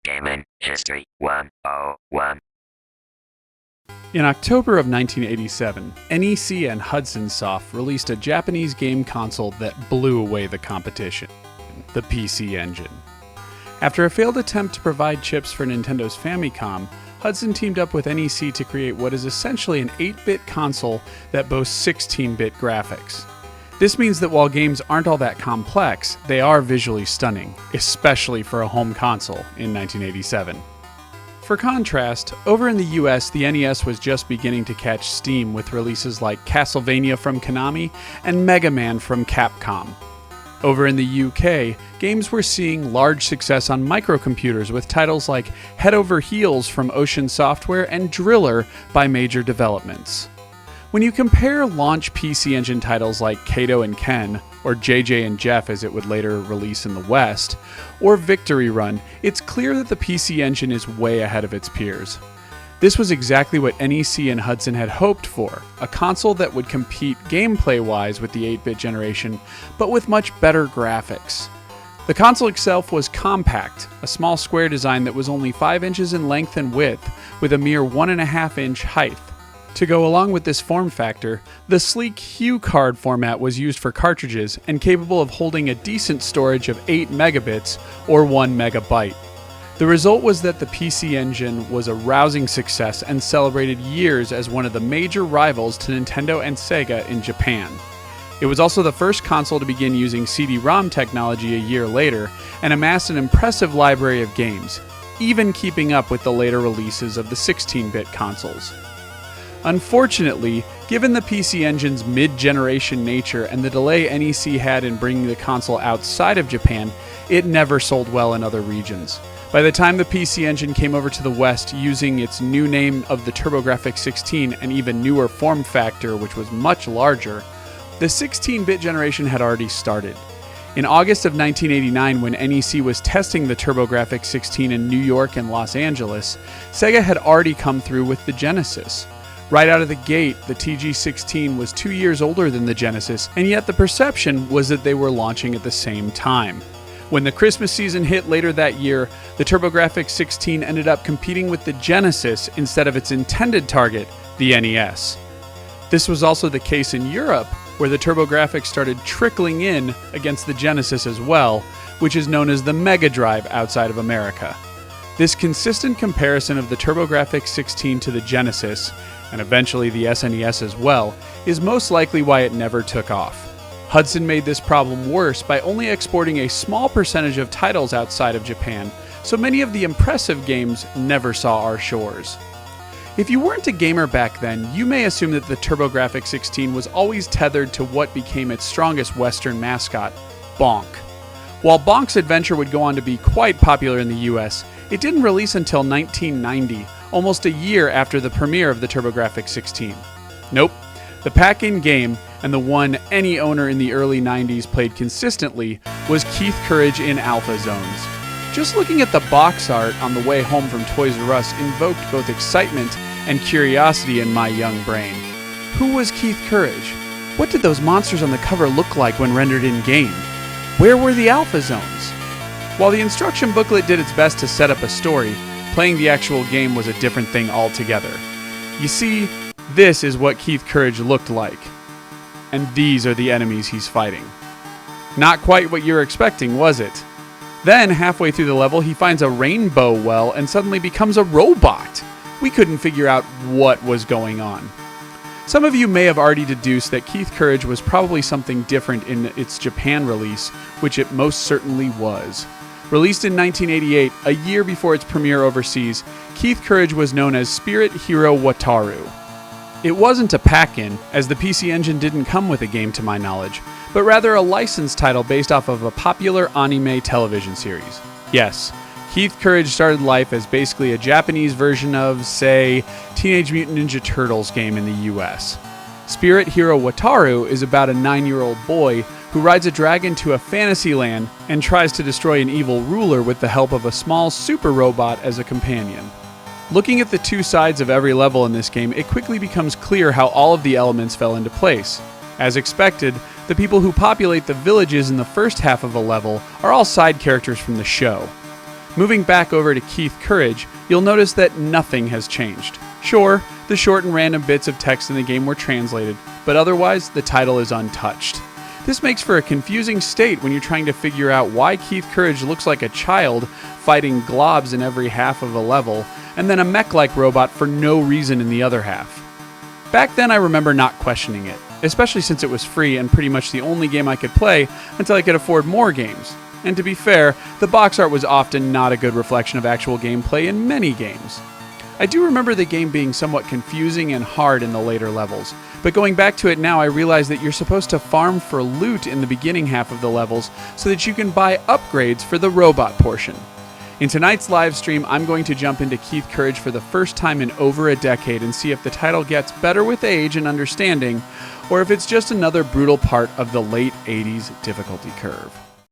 Gaming History 101. In October of 1987, NEC and Hudson Soft released a Japanese game console that blew away the competition, the PC Engine. After a failed attempt to provide chips for Nintendo's Famicom, Hudson teamed up with NEC to create what is essentially an 8-bit console that boasts 16-bit graphics. This means that while games aren't all that complex, they are visually stunning, especially for a home console in 1987. For contrast, over in the US, the NES was just beginning to catch steam with releases like Castlevania from Konami and Mega Man from Capcom. Over in the UK, games were seeing large success on microcomputers with titles like Head Over Heels from Ocean Software and Driller by Major Developments. When you compare launch PC Engine titles like Kato and Ken, or JJ and Jeff as it would later release in the West, or Victory Run, it's clear that the PC Engine is way ahead of its peers. This was exactly what NEC and Hudson had hoped for, a console that would compete gameplay-wise with the 8-bit generation, but with much better graphics. The console itself was compact, a small square design that was only 5 inches in length and width, with a mere 1.5-inch height. To go along with this form factor, the sleek HuCard format was used for cartridges and capable of holding a decent storage of 8 megabits or 1 megabyte. The result was that the PC Engine was a rousing success and celebrated years as one of the major rivals to Nintendo and Sega in Japan. It was also the first console to begin using CD-ROM technology a year later and amassed an impressive library of games, even keeping up with the later releases of the 16-bit consoles. Unfortunately, given the PC Engine's mid-generation nature and the delay NEC had in bringing the console outside of Japan, it never sold well in other regions. By the time the PC Engine came over to the West using its new name of the Turbografx-16 and even newer form factor, which was much larger, the 16-bit generation had already started. In August of 1989, when NEC was testing the Turbografx-16 in New York and Los Angeles, Sega had already come through with the Genesis. Right out of the gate, the TG-16 was 2 years older than the Genesis, and yet the perception was that they were launching at the same time. When the Christmas season hit later that year, the Turbografx-16 ended up competing with the Genesis instead of its intended target, the NES. This was also the case in Europe, where the Turbografx started trickling in against the Genesis as well, which is known as the Mega Drive outside of America. This consistent comparison of the Turbografx-16 to the Genesis, and eventually the SNES as well, is most likely why it never took off. Hudson made this problem worse by only exporting a small percentage of titles outside of Japan, so many of the impressive games never saw our shores. If you weren't a gamer back then, you may assume that the Turbografx-16 was always tethered to what became its strongest Western mascot, Bonk. While Bonk's adventure would go on to be quite popular in the US, it didn't release until 1990, almost a year after the premiere of the Turbografx-16. Nope, the pack-in game, and the one any owner in the early 90s played consistently, was Keith Courage in Alpha Zones. Just looking at the box art on the way home from Toys R Us invoked both excitement and curiosity in my young brain. Who was Keith Courage? What did those monsters on the cover look like when rendered in-game? Where were the Alpha Zones? While the instruction booklet did its best to set up a story, playing the actual game was a different thing altogether. You see, this is what Keith Courage looked like. And these are the enemies he's fighting. Not quite what you're expecting, was it? Then, halfway through the level, he finds a rainbow well and suddenly becomes a robot. We couldn't figure out what was going on. Some of you may have already deduced that Keith Courage was probably something different in its Japan release, which it most certainly was. Released in 1988, a year before its premiere overseas, Keith Courage was known as Spirit Hero Wataru. It wasn't a pack-in, as the PC Engine didn't come with a game to my knowledge, but rather a licensed title based off of a popular anime television series. Yes, Keith Courage started life as basically a Japanese version of, say, Teenage Mutant Ninja Turtles game in the US. Spirit Hero Wataru is about a 9-year-old boy who rides a dragon to a fantasy land and tries to destroy an evil ruler with the help of a small super robot as a companion. Looking at the two sides of every level in this game, it quickly becomes clear how all of the elements fell into place. As expected, the people who populate the villages in the first half of a level are all side characters from the show. Moving back over to Keith Courage, you'll notice that nothing has changed. Sure, the short and random bits of text in the game were translated, but otherwise, the title is untouched. This makes for a confusing state when you're trying to figure out why Keith Courage looks like a child fighting globs in every half of a level, and then a mech-like robot for no reason in the other half. Back then I remember not questioning it, especially since it was free and pretty much the only game I could play until I could afford more games. And to be fair, the box art was often not a good reflection of actual gameplay in many games. I do remember the game being somewhat confusing and hard in the later levels, but going back to it now I realize that you're supposed to farm for loot in the beginning half of the levels so that you can buy upgrades for the robot portion. In tonight's live stream, I'm going to jump into Keith Courage for the first time in over a decade and see if the title gets better with age and understanding, or if it's just another brutal part of the late 80s difficulty curve.